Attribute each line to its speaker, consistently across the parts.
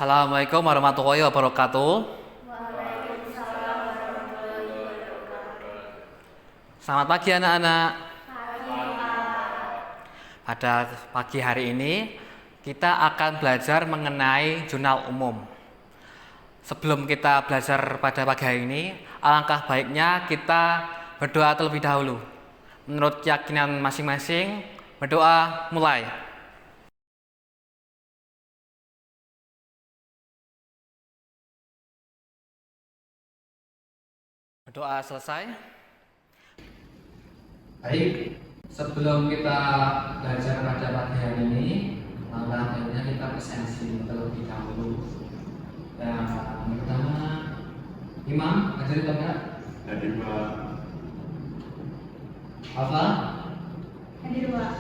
Speaker 1: Assalamualaikum warahmatullahi wabarakatuh.
Speaker 2: Waalaikumsalam warahmatullahi wabarakatuh.
Speaker 1: Selamat pagi anak-anak.
Speaker 2: Pagi, Pak.
Speaker 1: Pada pagi hari ini kita akan belajar mengenai jurnal umum. Sebelum kita belajar pada pagi hari ini, alangkah baiknya kita berdoa terlebih dahulu. Menurut keyakinan masing-masing, berdoa mulai. Berdoa selesai. Baik, sebelum kita belajar pada pagi hari ini, alangkah baiknya kita presensi terlebih dahulu. Yang pertama, Imam, hadir atau enggak?
Speaker 3: Hadir, Pak.
Speaker 1: Apa?
Speaker 2: Hadir, Pak.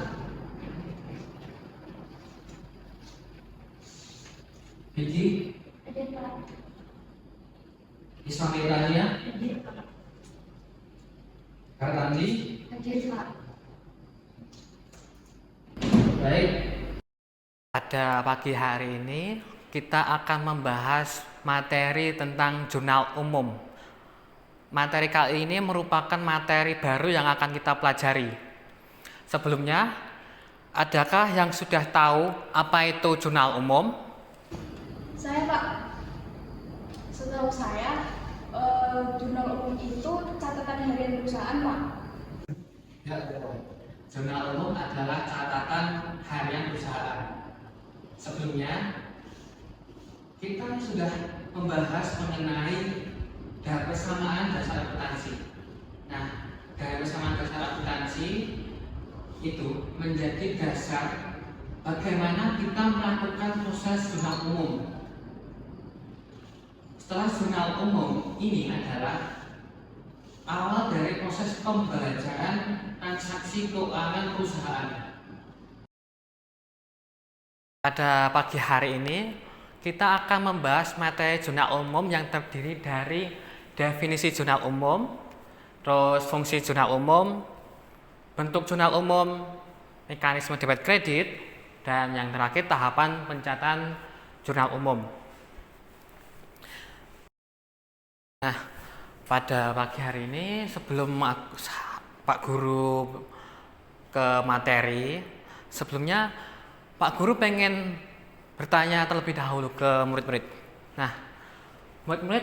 Speaker 1: Vicky,
Speaker 2: Hadir, Pak.
Speaker 1: Ismailania,
Speaker 2: Hadir, Pak.
Speaker 1: Kartandi.
Speaker 2: Hadir, Pak.
Speaker 1: Baik. Pada pagi hari ini kita akan membahas materi tentang jurnal umum. Materi kali ini merupakan materi baru yang akan kita pelajari. Sebelumnya, adakah yang sudah tahu apa itu jurnal umum?
Speaker 2: Saya, Pak. Setahu saya, jurnal umum itu catatan harian perusahaan, Pak.
Speaker 1: Ya, jurnal umum adalah catatan harian perusahaan. Sebelumnya, kita sudah membahas mengenai persamaan dasar akuntansi. Nah, dari persamaan dasar akuntansi itu menjadi dasar bagaimana kita melakukan proses jurnal umum. Setelah jurnal umum ini adalah awal dari proses pembelajaran transaksi keuangan perusahaan. Pada pagi hari ini kita akan membahas materi jurnal umum yang terdiri dari definisi jurnal umum, terus fungsi jurnal umum, bentuk jurnal umum, mekanisme debit kredit, dan yang terakhir tahapan pencatatan jurnal umum. Nah, pada pagi hari ini sebelum Pak Guru ke materi, sebelumnya Pak Guru pengen bertanya terlebih dahulu ke murid-murid. Nah, murid-murid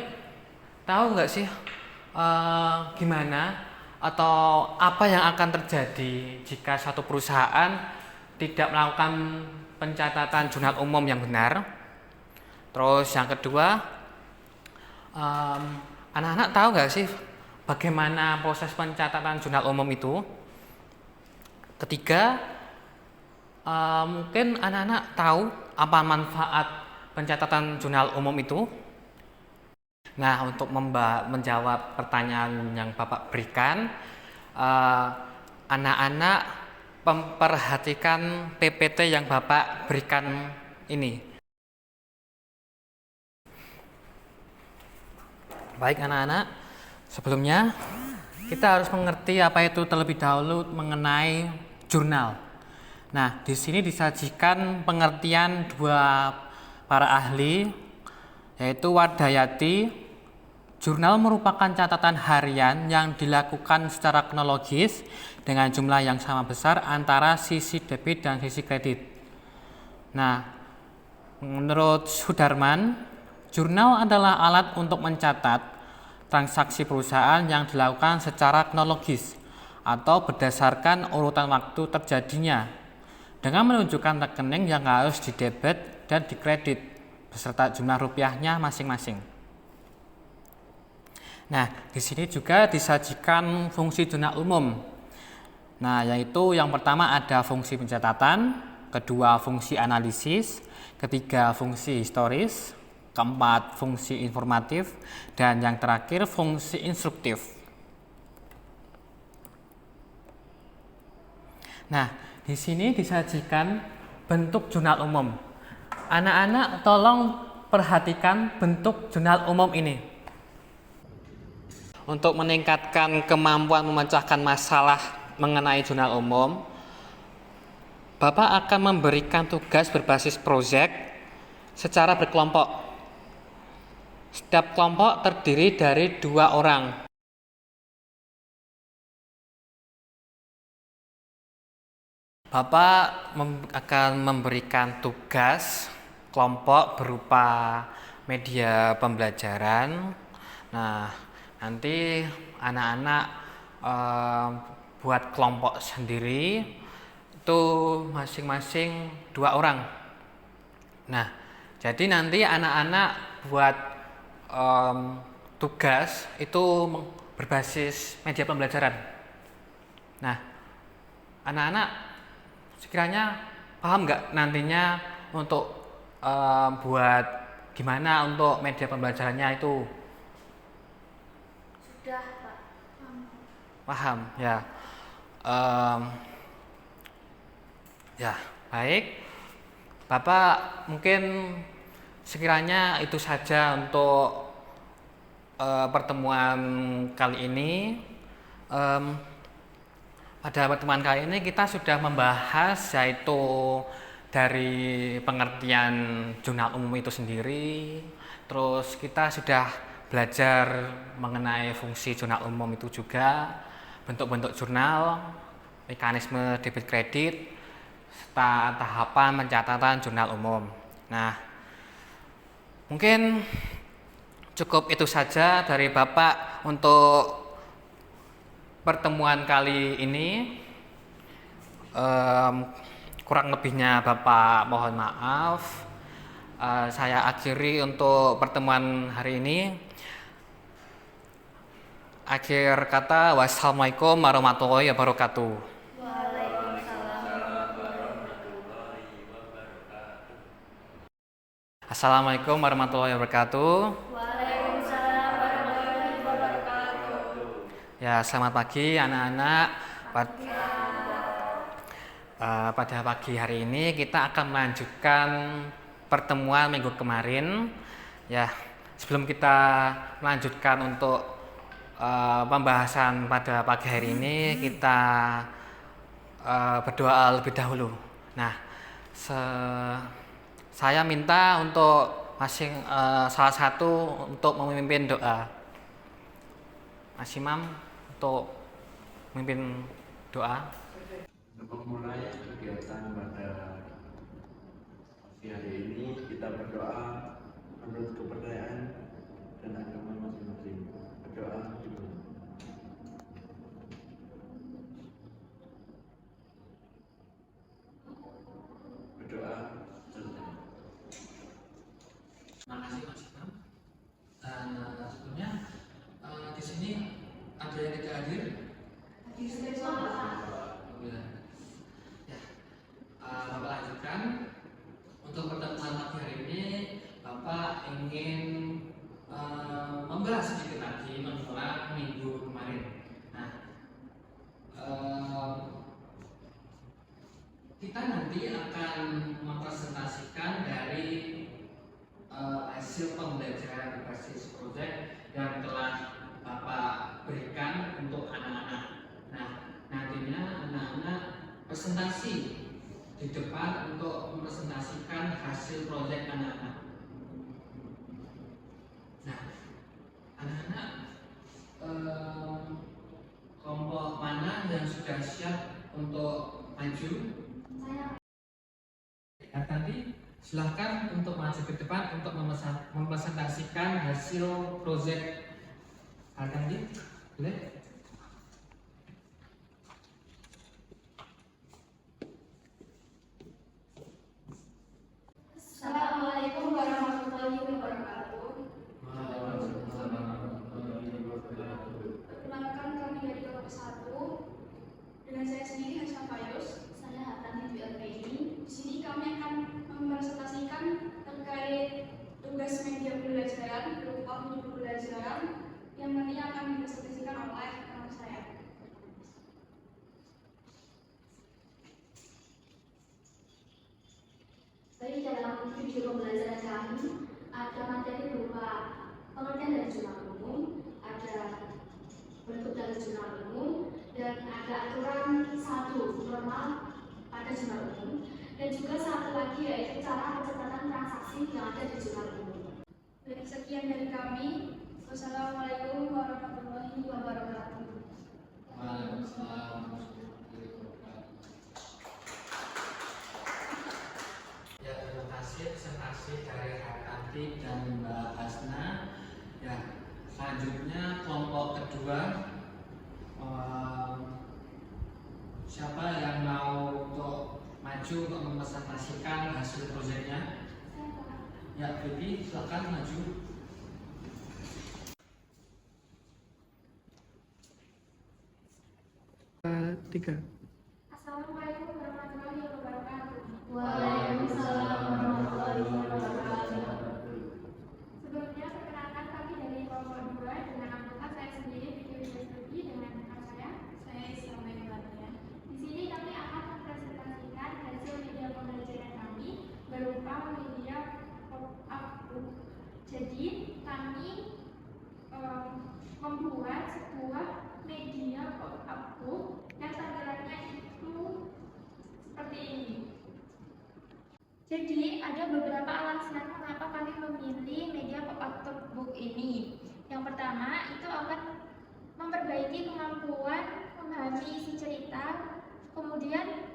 Speaker 1: tahu nggak sih gimana atau apa yang akan terjadi jika suatu perusahaan tidak melakukan pencatatan jurnal umum yang benar? Terus yang kedua, anak-anak tahu nggak sih bagaimana proses pencatatan jurnal umum itu? Ketiga, mungkin anak-anak tahu apa manfaat pencatatan jurnal umum itu? Nah, untuk menjawab pertanyaan yang Bapak berikan, anak-anak memperhatikan PPT yang Bapak berikan ini. Baik anak-anak, sebelumnya kita harus mengerti apa itu terlebih dahulu mengenai jurnal. Nah, di sini disajikan pengertian dua para ahli, yaitu Wardayati. Jurnal merupakan catatan harian yang dilakukan secara kronologis dengan jumlah yang sama besar antara sisi debit dan sisi kredit. Nah, menurut Sudarman, jurnal adalah alat untuk mencatat transaksi perusahaan yang dilakukan secara kronologis atau berdasarkan urutan waktu terjadinya dengan menunjukkan rekening yang harus didebet dan dikredit beserta jumlah rupiahnya masing-masing. Nah, di sini juga disajikan fungsi jurnal umum. Nah, yaitu yang pertama ada fungsi pencatatan, kedua fungsi analisis, ketiga fungsi historis, keempat fungsi informatif, dan yang terakhir fungsi instruktif. Nah, di sini disajikan bentuk jurnal umum. Anak-anak tolong perhatikan bentuk jurnal umum ini. Untuk meningkatkan kemampuan memecahkan masalah mengenai jurnal umum, Bapak akan memberikan tugas berbasis proyek secara berkelompok. Setiap kelompok terdiri dari 2 orang. Bapak akan memberikan tugas kelompok berupa media pembelajaran. Nah, nanti anak-anak buat kelompok sendiri itu masing-masing 2 orang. Nah, jadi nanti anak-anak buat tugas itu berbasis media pembelajaran. Nah, anak-anak sekiranya paham nggak nantinya untuk buat gimana untuk media pembelajarannya itu?
Speaker 2: Sudah, Pak.
Speaker 1: Paham ya. Ya, baik. Bapak mungkin sekiranya itu saja untuk pertemuan kali ini. Pada pertemuan kali ini kita sudah membahas yaitu dari pengertian jurnal umum itu sendiri. Terus kita sudah belajar mengenai fungsi jurnal umum itu juga, bentuk-bentuk jurnal, mekanisme debit kredit, serta tahapan pencatatan jurnal umum. Nah, mungkin cukup itu saja dari Bapak untuk pertemuan kali ini. Kurang lebihnya Bapak mohon maaf. Saya akhiri untuk pertemuan hari ini. Akhir kata, wassalamualaikum warahmatullahi wabarakatuh. Assalamualaikum warahmatullahi wabarakatuh.
Speaker 2: Waalaikumsalam warahmatullahi wabarakatuh.
Speaker 1: Ya, selamat pagi anak-anak. Pada pagi hari ini kita akan melanjutkan pertemuan minggu kemarin. Ya, sebelum kita melanjutkan untuk pembahasan pada pagi hari ini, kita berdoa lebih dahulu. Nah, saya minta untuk salah satu untuk memimpin doa. Mas Imam untuk memimpin doa.
Speaker 3: Untuk memulai kegiatan pada pagi hari ini, kita berdoa menurut kepercayaan dan agama masing-masing. Berdoa dulu. Berdoa selesai.
Speaker 1: Terima kasih Mas Imam. Sebelumnya di sini ada yang tidak hadir. Ya, Bapak lanjutkan. Untuk pertemuan pagi hari ini, Bapak ingin membahas sedikit lagi mengulang minggu kemarin. Nah, kita nanti akan mempresentasikan dari hasil pembelajaran berbasis proyek yang telah Bapak berikan untuk anak-anak. Nah, nantinya anak-anak presentasi di depan untuk mempresentasikan hasil proyek anak-anak. Nah, anak-anak kelompok mana yang sudah siap untuk maju? Ya, nanti silahkan untuk maju ke depan untuk mempresentasikan hasil proyek. Akan boleh?
Speaker 2: Assalamualaikum warahmatullahi wabarakatuh. Perkenalkan kami dari kelompok 1. Dengan saya sendiri Hasna Fayus, saya Hatani Dwi Alfeni. Di sini kami akan mempresentasikan terkait tugas media pembelajaran berupa buku pembelajaran yang nantinya akan dipresentasikan oleh teman saya.
Speaker 4: Baik, dalam video pembelajaran kami ada materi berupa pengertian dari jurnal umum, ada bentuk dari jurnal umum, dan ada aturan 1 norma pada jurnal umum. Dan juga satu lagi yaitu cara pencatatan transaksi yang ada di jurnal ini.
Speaker 2: Baik, sekian dari kami. Wassalamualaikum warahmatullahi wabarakatuh.
Speaker 1: Waalaikumsalam warahmatullahi wabarakatuh. Ya, terima kasih presentasi dari Hartanti dan Mbak Hasna. Ya, selanjutnya kelompok kedua. Siapa yang mau untuk maju untuk mempresentasikan hasil proyeknya? Ya, Bibi, silakan maju. Tiga.
Speaker 2: Assalamualaikum warahmatullahi wabarakatuh.
Speaker 4: Waalaikumsalam warahmatullahi wabarakatuh.
Speaker 2: Sebelumnya perkenalkan kami dari kelompok 2 dengan anggota saya sendiri, Vicky Wisnuti, dengan rekan saya Islam Megawati. Di sini kami akan mempresentasikan hasil media pembelajaran kami berupa media pop-up book. Jadi kami membuat sebuah media pop-up book yang tampilannya itu seperti ini. Jadi ada beberapa alasan mengapa kami memilih media pop-up book ini. Yang pertama itu akan memperbaiki kemampuan memahami isi cerita, kemudian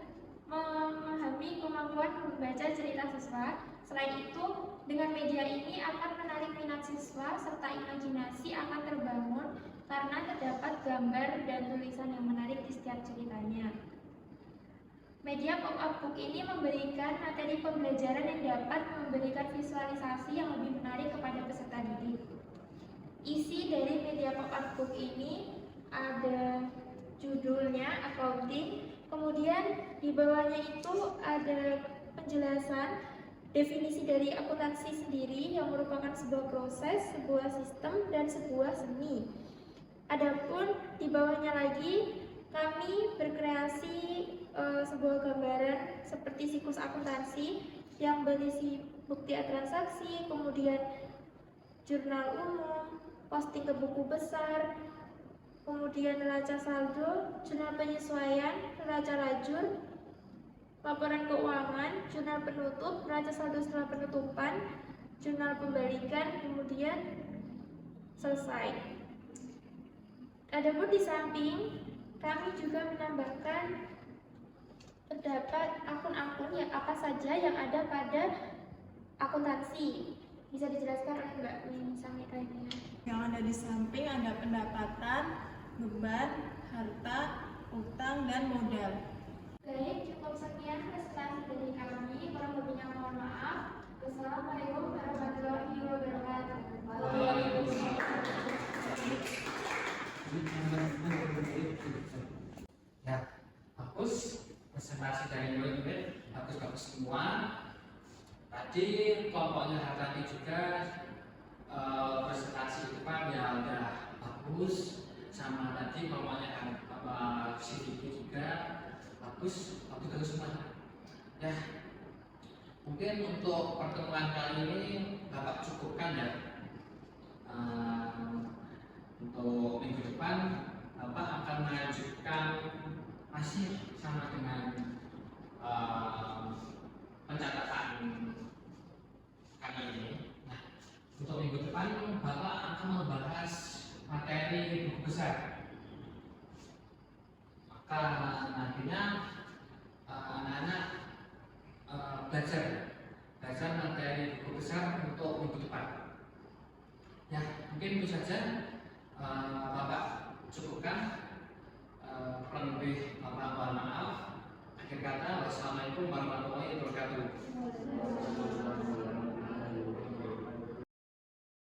Speaker 2: memahami kemampuan membaca cerita siswa. Selain itu, dengan media ini akan menarik minat siswa serta imajinasi akan terbangun karena terdapat gambar dan tulisan yang menarik di setiap ceritanya. Media pop-up book ini memberikan materi pembelajaran yang dapat memberikan visualisasi yang lebih menarik kepada peserta didik. Isi dari media pop-up book ini ada judulnya accounting, kemudian di bawahnya itu ada penjelasan definisi dari akuntansi sendiri yang merupakan sebuah proses, sebuah sistem, dan sebuah seni. Adapun di bawahnya lagi kami berkreasi sebuah gambaran seperti siklus akuntansi yang berisi bukti transaksi, kemudian jurnal umum, posting ke buku besar, kemudian neraca saldo, jurnal penyesuaian, neraca lajur, laporan keuangan, jurnal penutup, neraca saldo setelah penutupan, jurnal pembalikan, kemudian selesai. Adapun di samping kami juga menambahkan terdapat akun-akun yang apa saja yang ada pada akuntansi. Bisa dijelaskan oleh Mbak Nisa Mitranya?
Speaker 5: Yang ada di samping ada pendapatan, beban, harta, utang, dan modal.
Speaker 2: Baik, cukup sekian presentasi dari kami. Kurang lebihnya mohon maaf. Wassalamualaikum warahmatullahi wabarakatuh.
Speaker 1: Ya, bagus presentasi dari murid-murid, bagus-bagus semua. Tadi kelompoknya Hartanti juga presentasi di depan ya udah bagus, sama tadi kelompoknya CDP juga bagus semua. Ya, mungkin untuk pertemuan kali ini Bapak cukupkan ya. Untuk minggu depan Bapak akan melanjutkan masih sama dengan pencatatan kali ini. Nah, untuk minggu depan Bapak akan membahas materi buku besar. Maka nantinya anak-anak belajar materi buku besar untuk minggu depan. Ya, mungkin itu saja. Bapak cukupkan. Kurang lebih Bapak mohon maaf. Akhir kata, wassalamualaikum warahmatullahi wabarakatuh.